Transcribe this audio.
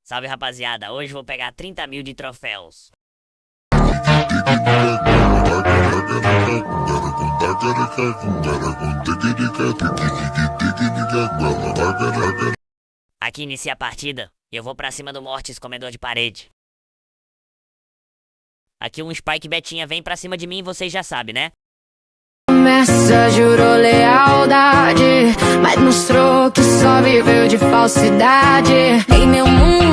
Salve, rapaziada. Hoje vou pegar 30 mil de troféus. Aqui inicia a partida e eu vou pra cima do Mortis, comedor de parede. Aqui um Spike Betinha vem pra cima de mim, vocês já sabem, né? Promessa, jurou lealdade, mas mostrou que só viveu de falsidade. Em meu mundo